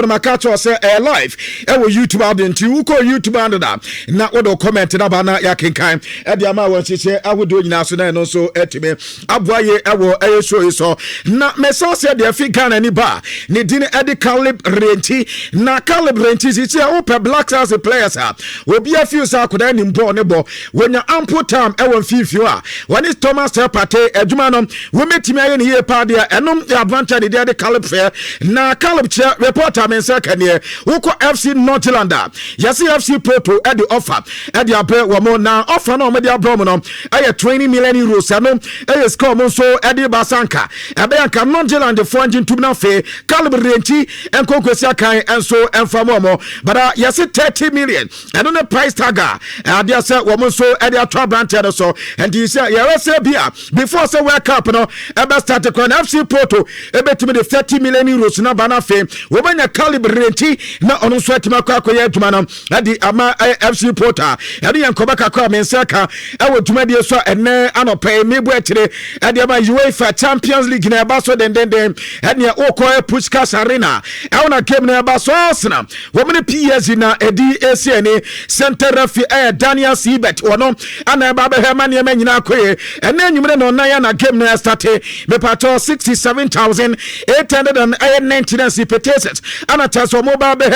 Makacho say live YouTube out into YouTube under that. Na wodo comment na bana ya kenkan e dia ma won chiche awodo nyina so na no so etime aboaye ewo show so na meso se de African ni ba ne din e Caleb Renti na Caleb Renti chiche open Black Stars players obi afiu sa akoda ni mbo ne bo wonya ample time e won fifiu when is Thomas Pate adwuma no wo metimi aye ne ye pa de enom advantage de Caleb fair na Caleb chair reporter men second woko FC Northlanda yesi FC Porto at the offer at the abe wo na offer no me dia bro no aye 20 million euros no aye score mo so at the Basanka abe anka Northlanda for engine to na fe Caleb Renti en konkwesi kan enso enfamo mo but yesi 30 million and on the price tag dia say wo so at the top branch so and he say ya say bia before say World Cup no ebe start kon FC Porto ebe timi the 30 million euros na bana fe wo banya Caleb Renti na ono so atima kwa akoye adwuma no na di ama FC Porto ade yankoba kakwa mensaka ewo dwuma die so ene anope mebu etire ade ama UEFA Champions League na eba so den ene okọ Puskas Arena ewo na game na eba so Arsenal wo mene PSG na edi ACN center referee Daniel Sibet wono ana eba be hema ne manyina akoye ene anyumre no na ya na game na start me pato 67,899 pesos ana taso mobile be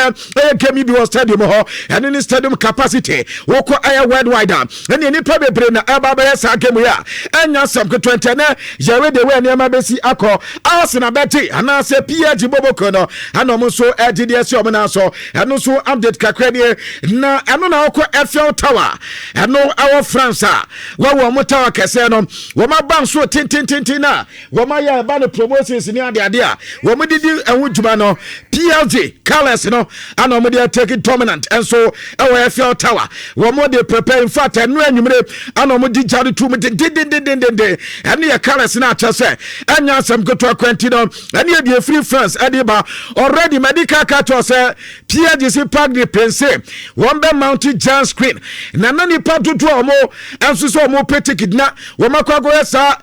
game bi was stadium ho and in stadium capacity woko aya worldwide and any probably na aba be sa game ya anya sam ko 20 na yare de we na be si akọ Arsenal beti ana se PSG boboko no ana mo so GDS o na so eno so update kakra de na eno na woko Eiffel Tower eno our France wo mo tower kese no wo ma ban so tintintintin na wo ma ya ba no promotions ni ade a wo mo didi enwu djuma no PLG colors no and no dey take it dominant and so Eiffel Tower wo mo dey prepare in fact enu anwumre and no di jade to me de and your colors na cha say anya sam goto akwanti no and e dey free France adiba already medical card to say PLG park the pense one be mounted giant screen na nani pa tutu omo enso so omo petikid na wo makwago esa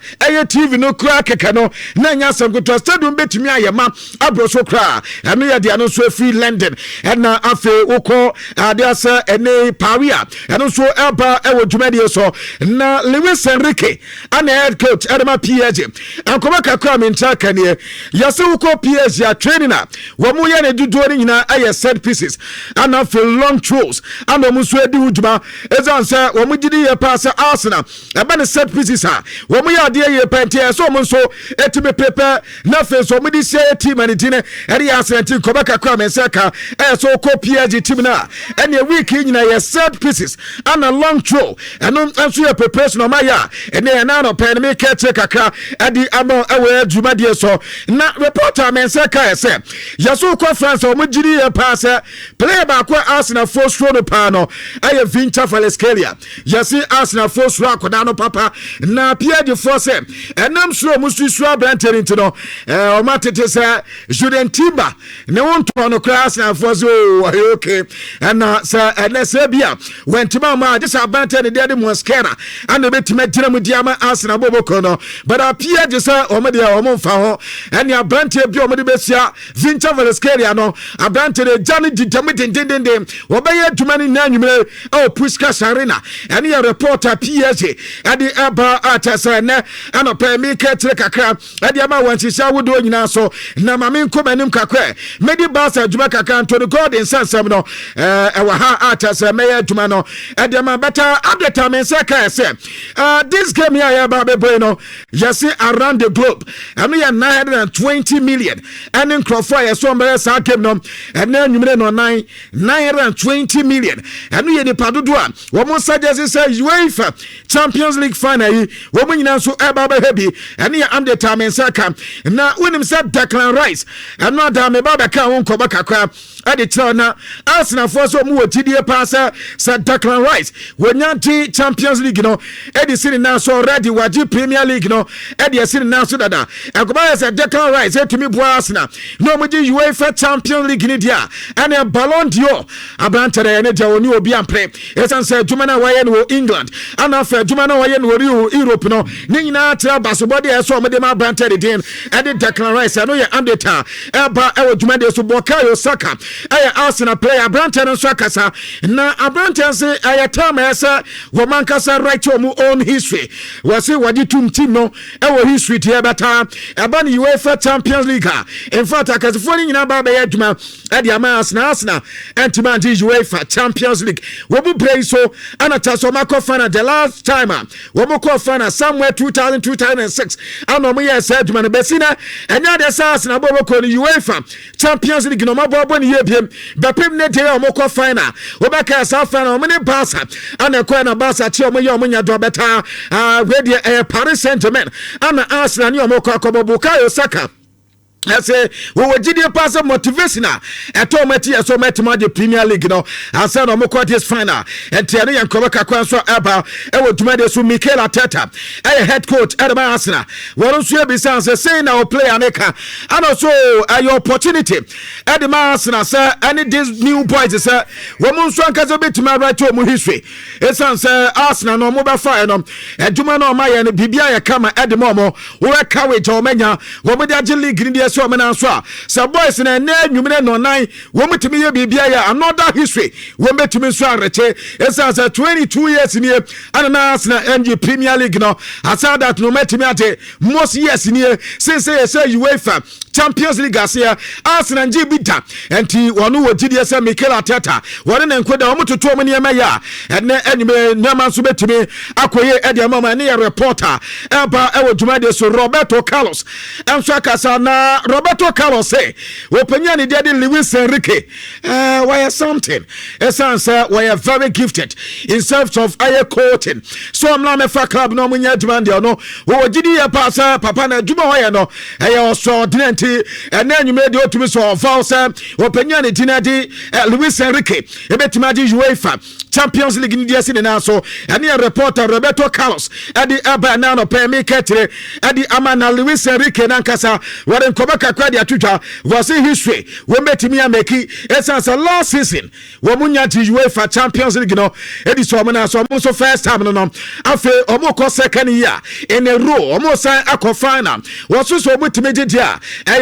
TV no kra keke no na anya sam goto stadium betumi ayema abroso kra anu ya dia no so free London and na afe woko dia say ene Paria and so elba ewo dwumadi so na Luis Enrique and head coach Adama PSG ankoma kakra minta kane yase woko PSG a training na wo mu ye ne dudu ni nyina aye set pieces and afe long throws and mo so edi wuduma ezan say wo mu gidi ye pass Arsenal eba ne set pieces wo mu ya de ye pente so mo so etime pepe na fe so mu di say team and dine eri Arsenal team koba kakra mensaka so ko PSG team na any week nyina ye set pieces and a long throw and so your preparation o maya and na no pen me catch kakra edi amo ewe dwumade so na reporter mensaka say yaso ko France o mugiri ye pass play back kwa Arsenal first row no pa no aye Vinta Valescalia yasi Arsenal first row akoda no papa na PSG force enam suro mususu abranter into no o matete say Julian Timber ne won to no class na force okay and say bia when Timama just abranter ne de Mosquera and betima gira mu diama Arsenal boboko no but PSG say o me de o mo fa ho and ya abranter bi o me de besia Vinta Valescalia no abranter de Johnny dindindindin wo be ye dumani na nwumere o Puskas Arena and ya reporter PSG and the aba atasa na anopa mi ketre kakra and ya ma wansisa wodo nyina so na ma me nkomanim kakra medi Barca djuma kakra to the god in sansam no ewa ha atasa me ya djuma no and ya ma better update men say say this game here ya ba be no yesi around the globe and we are 920 million and in Crawford so me sa game no and na nwumere no 920 million and we the padodo a wo mo suggest say UEFA Champions League final wo mo nyina so eba ba happy and ya am the time saka na wonim say Declan Rice and no da me ba be ka won koba kakra ade tell na Arsenal for so mo wotidie pass say Declan Rice wonyanti Champions League no edi sini na so already waji Premier League no edi sini na so dada akoba say Declan Rice etimi bo Arsenal no mo ji UEFA Champions League ni dia and a Ballon d'Or abrantere ne dia oni obi ampre esan say djuma na waye no England and afa djuma na waye no Europe no ni nyina tra basobody eso mo de ma abrantere din edi Declan Rice no ye andeta eba e djuma de so Bukayo Saka Arsenal player Branton and Swakasa na Branton say time esa womankasa right to own history was say wadi team no history tie beta eba ni UEFA Champions League in fact akasefo ni nyina ba be adwuma e dia ma Arsenal entima di UEFA Champions League wo bu play so anata so makọ final the last time wo mo call final somewhere 2006 ano mo yes adwuma no besina enya de Arsenal bo ko ni UEFA Champions League no mabo ni yebiem bepem ne dey o mo call final wo ba ka sa final mo ne Barca ana ko na Barca chi o mo ye o mo nya do beta we Paris Saint-Germain ana Arsenal ni o mo call Bukayo Saka I say we were GD pass motivation eto mati so metima the Premier League no I said no mo this final and tiare yan kobaka kwanso eba e wo duma de so Mikel Arteta head coach at Arsenal won so e be say na o player neka and also your opportunity at the Arsenal say any these new boys say wo mo so anka betima right to mo history e say Arsenal no mo ba fire no eduma no ma ye no bibia ye kama at the momo we courage o menya wo mo the league ni so mena so so boys na nwumene no nan wo mutimi ye bibia ya another history wo metimi so areche esa 22 years ni ananas na NG Premier League no asa that no metimi ate most years ni since say UEFA Champions League asia Arsenal nji bita enti wonu wo gidi esa Mikel Arteta wonu na nkoda wo mutoto mo ne ya ene enyime nyama so betimi akoye ede mama ne reporter eba ewo dwumade so Roberto Carlos enso akasa na Roberto Carlos say openya ni dey Luis Enrique why something essence we are very gifted in terms of air coaching so am na me fa club no munya demand no wo gidi ya pasa papa na dwuma ho ye no so dinenti ene enyume de otumi so false openya ni dinadi Luis Enrique ebetima di UEFA Champions League ni dia na so ene reporter Roberto Carlos adi aba na no pe me ketre adi amana Luis Enrique na nkasa wore kobaka kwadi atutwa was history we metimi ameki essence last season we munya di UEFA Champions League no edi so na so mo so first time no afi omo ko second year in a row omo say akọ final was so mutimi dia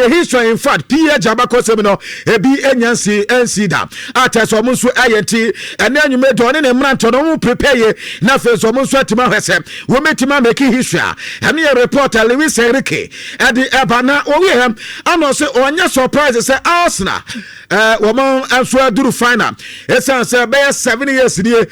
history in fact PA Jabako se no ebi enyansi ensida ata so mo so ayenti ene anyume do ne mranto no mo prepare na fe so mo so atima hwese we metimi ameki history ene reporter Luis Enrique edi ebana owe ano se onya surprise say Arsenal woman answer duru final esa say be 7 years die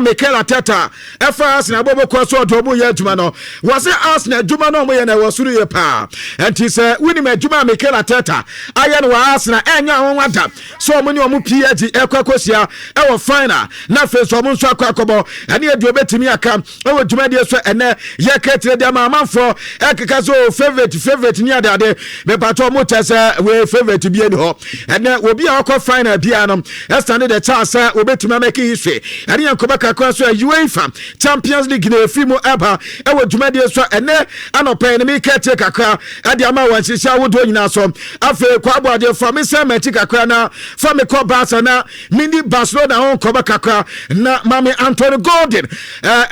Mikel Arteta efa Arsenal bobo ko so do mo ye adwuma no was Arsenal adwuma no mo ye na wasuru ye pa enti say wini me adwuma Mikel Arteta aye no Arsenal enya ho wada so mo ni o mo PSG ekwakosia e wo final na fe so mo nso akwakobo ene edu obetimi aka e wo adwuma die so ene ye ketre de amanfo ekeka so favorite ni adade be pato mo tese we favorite bi eni ho ene obi a akọ final bia no stand the chance obetumi make history ene yankoba kakwa so UEFA Champions League na efimo eba e wo adwuma die so ene anopa ene mi ketre kakra ade ama wansisia wodo nyina so afi kwa abode famisa meti kakra na famiko Barca na mini Barcelona on koba kakra na mami Anthony Gordon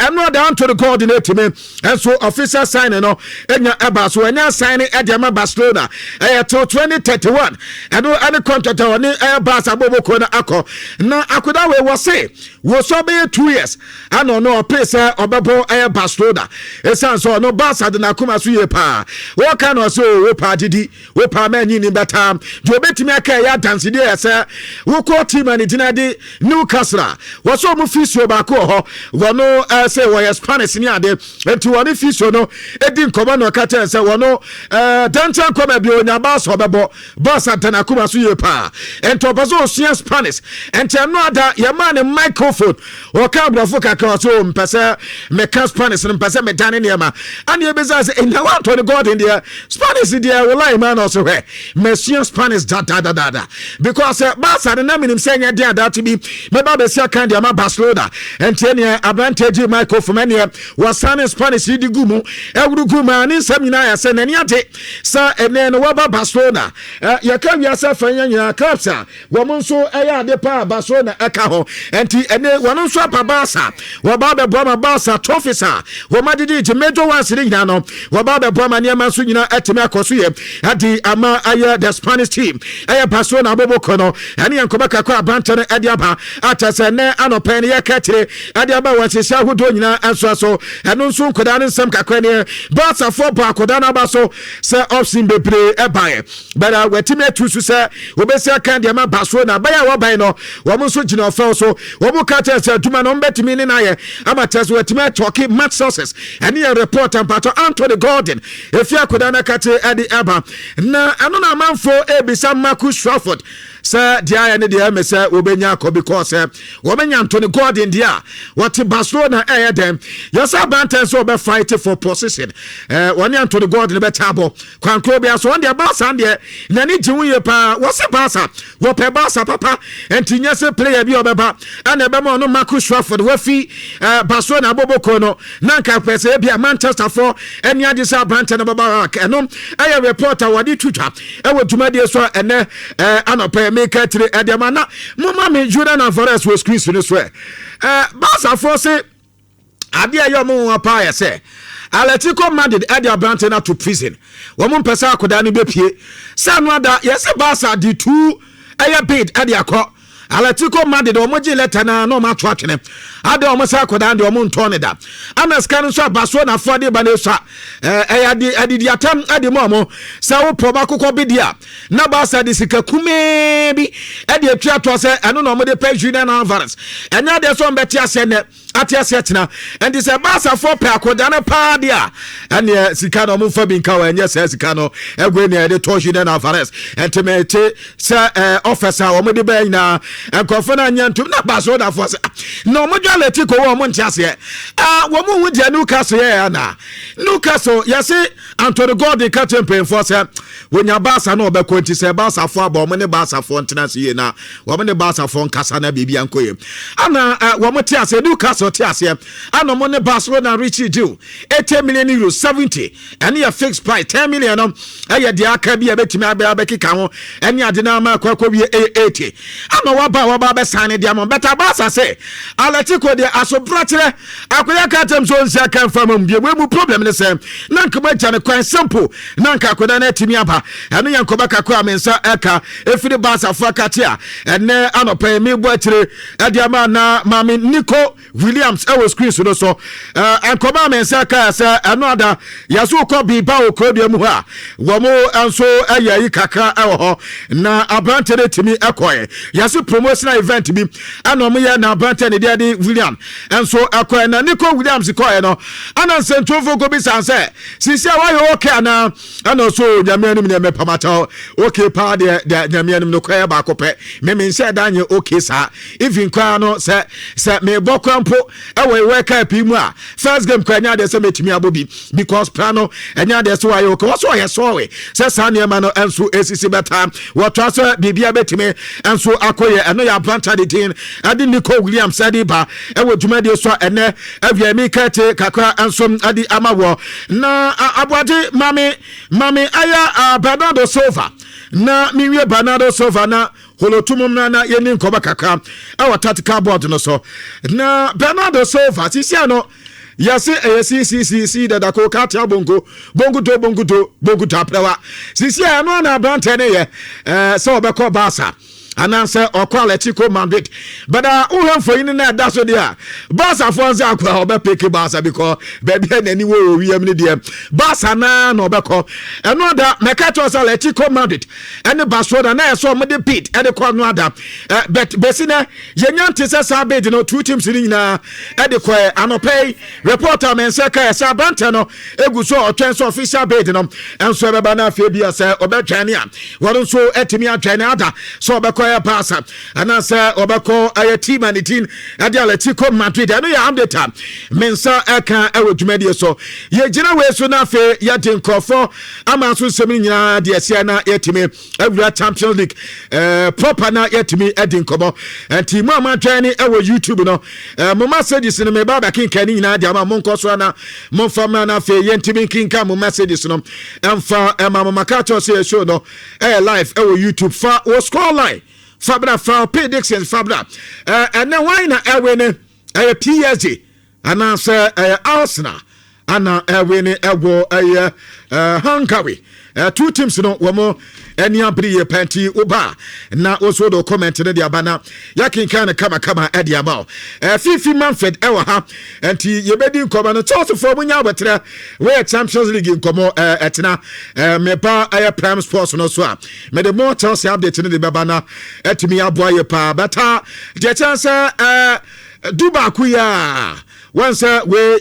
eno da Anthony Gordon etime enso official sign no enya eba so enya sign ade ama Barcelona till 2031 eno any contract on Barca boboko na akọ na akoda we wo say wo so be 2 years ano no place obebo Barcelona esanso no Barca de na kuma so ye pa wo ka no so we pa didi we pa manyi ni beta do betimi aka ya dance dey ese wo ko team ani dinade Newcastle wo so mu fisio ba ko ho wo no say wo Spanish ni ade enti wo ni fisio no edi nkoba no ka ten say wo no dantan ko ba bi onya ba so bebo Barca de na kuma so ye pa enti obazo osia Spanish enti no ada ya man microphone o ka brafo kakra so mpese me ka Spanish mpese me dane ne ma ani ebeza say na wa to God in there Spanish there will lie man also he Monsieur Spanish da because Barca na minim say nya dia that be me ba be sia kan dia ma Barcelona enti ne advantage microphone ne was Spanish di gumu ewuru gumu ani sam nyina ya say na ni ate sa ene no wa ba Barcelona ya ka wi asa fanya nyina ka Barca woman so aya de pa Barcelona eka ho enti ene wono so apa Barca wo ba be boma Barca trophies a wo ma didi major ones ni nyina no wo ba be boma ne ma so nyina etime akoso ye adi ama aya the Spanish team aya Barcelona aboboko no ene yankoba kakwa abante no ade aba atase ne anopen ne yakatire ade aba wansesa hodo nyina anso eno nso nkoda ne nsem kakwa ne Barca for ba akoda na ba so se option bebre ebae bada wetime atusu se obesi aka de ma Barcelona baya wo ban no wo mo so gina ofel so wo mo ka tell se duma no mbetimi ni na ye amates wetime talking match sources ene a report and pato Anthony Gordon efi akoda na kate ade aba na ano na manfo ebisa Marcus Rashford sa dia ne dia mesa obenya ko because womenya Anthony Gordon dia what Barcelona dem yasa banten so be fight for position woni Anthony Gordon be tabo kwankro bia so dia Barca dia nani jiwuye pa wose Barca wo pe Barca papa entinye se player bi obeba ana be mo no Marcus Rashford wafi Barcelona boboko no nanka pese bia Manchester for eni ade sa banten no baba enom aye reporter wadi twitwa ewo dwumade so ene anope make tire edemana mama me Nhyira na Forest was screen so so Barca for say ade ayo mo apa ya say Atletico Madrid ade abrante na to prison wo mo pesa akoda ne bepie sanu ada yes Barca di 2 aye bid ade akọ Atletico Madrid o moji letter na no ma to atwene ade o mo sa akoda de o mo nto ne da ameska no so Barcelona for de ba ne so ade di atam ade mo sa wo proba kokọ bidia na Barca de sika kume bi ade atua to se eno no mo de pay Julian Alvarez enya de so mbeti ase ne ati ase tena and this Barca for pe akoda na pa dia ene sika no mo fa bi nka wa enya se sika no egwe ne de to Julian Alvarez entemete se officer o mo de ba ina enkofo na nyantum na Barcelona for se no mo Atletico wo mo ntiase wo mo hu dia Newcastle ya na Newcastle yase Anthony Gordon captain pen for se wonya Barca na obekọ nti se Barca for aba mo ne Barca for ntena se ye na wo mo ne Barca for nkasa na bibia nkoye ana wo mo tiase Newcastle tiase ana mo ne Barcelona reach deal 80 million euros 70 and ya fixed price 10 million no aye dia aka bi abetimi abekika ho ene ade na ma akwa bi 80 ana wa ba be sign dia mo better Barca say Atletico de asobratere akoya katem so nsia kan fam bi mu problem ne say nanka ba jane kwan simple nanka akoda na timi aba eno yankoba kakọ amensa eka efiri Barca for katia ene anopa mi bo atire ade ama na mami Nico Williams was screen so ankoba amensa ka say eno ada yaso ko bi ba okrodua mu ha wo mo anso ayayi kakra ho na abrante ne timi ekoye yaso promotional event bi ana mo ye na abrante ne de William enso ekoye na Nico Williams koye no ana sentofo go bi sanse sisi a wa okay ana so nyame nim ne mepamata okay pa de nyame nim no koye ba kope me nse danye okay sa even kwa no se me bokwampo we ka pi mu a first game kwa nya de se metimi abobi because plano enya de so ayo okay so ye so we se sane ma no enso esisi beta what so bibia betimi enso akoye eno ya brancha de tin ade Nico Williams ade ba we dwumade so ene avia mi kate kakra enso ade amawo na abwade mami aya Bernardo Silva na miwe Bernardo Silva na holotumum na yeni nkoba kakra awa tactical board no so na Bernardo Silva sisi ano yasi da ko katia bongo to aprewa sisi ano na brante ne ye so obekọ Barca ananse Atletico Madrid but uhemfo yin na da so dia Barca fonse akwa obepeke Barca because baby nani wo wiam ne dia Barca na obekọ eno da mekato Atletico Madrid ene Barcelona na so mo de pit e de ko no ada but besina yenyante se sa bed no two teams ni na e de ko anopay reporter men se ka sa bante no eguso otwen so official bed no enso beba na afie bia se obetwane a wono so etimi atwane ada so obekọ obako Barca anasa obako team and the team ade Atletico Madrid anu ya update mensa aka dwumadi so ye gina we so na fe ya de nkofo ama so semi nyina de asia na yetimi awura Champions League proper na yetimi edi nkomo enti mu amatwan ni YouTube no mo messages no me baba kinka ni nyina de ama mo nkoso na mo fama na fe yentimi kinka mo messages no emfa ma makacho se show no live YouTube fa o scroll line Fabra fa predictions Fabra and then why na win PSG announce Arsenal ana win Hungary two teams no womo any abri panty uba na also do comment ne dia bana yakin kan kama edia ma fifi Manfred ewa ha enti yebedi nkoma no Chelsea for munya betre we Champions League nkomo etena me ba Prime Sports no so a me the more Chelsea update ne de bana etimi aboye pa beta the chance Duba kuya once we